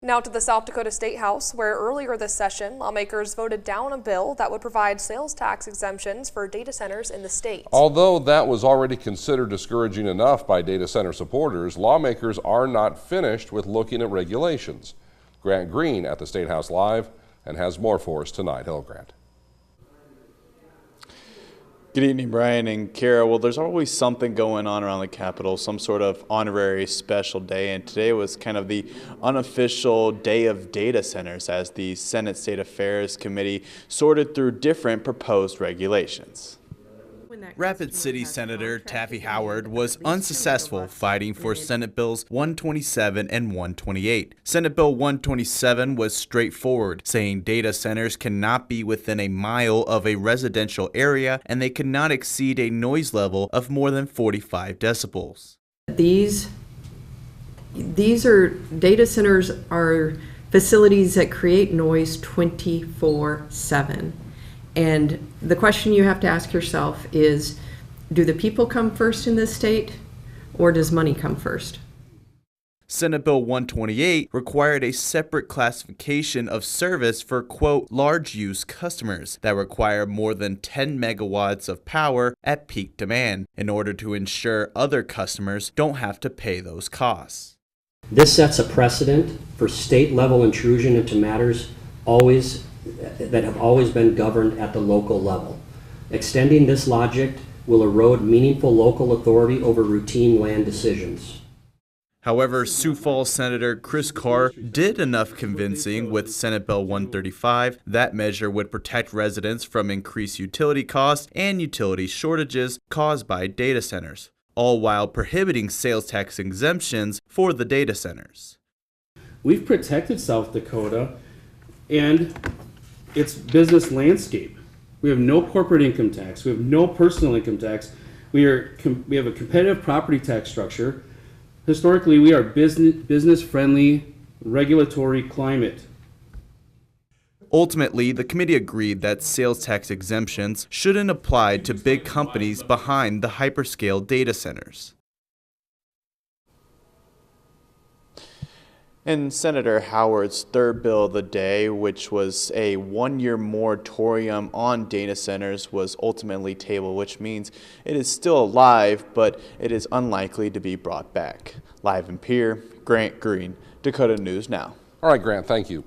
Now to the South Dakota State House, where earlier this session, lawmakers voted down a bill that would provide sales tax exemptions for data centers in the state. Although that was already considered discouraging enough by data center supporters, lawmakers are not finished with looking at regulations. Grant Green at the State House Live and has more for us tonight. Hello, Grant. Good evening, Brian and Kara. Well, there's always something going on around the Capitol, some sort of honorary special day, and today was kind of the unofficial day of data centers as the Senate State Affairs Committee sorted through different proposed regulations. Rapid City Senator Taffy Howard was unsuccessful fighting for Senate Bills 127 and 128. Senate Bill 127 was straightforward, saying data centers cannot be within a mile of a residential area and they cannot exceed a noise level of more than 45 decibels. These are data centers are facilities that create noise 24/7. And the question you have to ask yourself is, do the people come first in this state, or does money come first? Senate Bill 128 required a separate classification of service for, quote, large use customers that require more than 10 megawatts of power at peak demand in order to ensure other customers don't have to pay those costs. This sets a precedent for state level intrusion into matters that have always been governed at the local level. Extending this logic will erode meaningful local authority over routine land decisions. However, Sioux Falls Senator Chris Carr did enough convincing with Senate Bill 135. That measure would protect residents from increased utility costs and utility shortages caused by data centers, all while prohibiting sales tax exemptions for the data centers. We've protected South Dakota and its business landscape. We have no corporate income tax. We have no personal income tax. We have a competitive property tax structure. Historically, we are business-friendly regulatory climate. Ultimately, the committee agreed that sales tax exemptions shouldn't apply to big companies behind the hyperscale data centers. And Senator Howard's third bill of the day, which was a one-year moratorium on data centers, was ultimately tabled, which means it is still alive, but it is unlikely to be brought back. Live in Pierre, Grant Green, Dakota News Now. All right, Grant, thank you.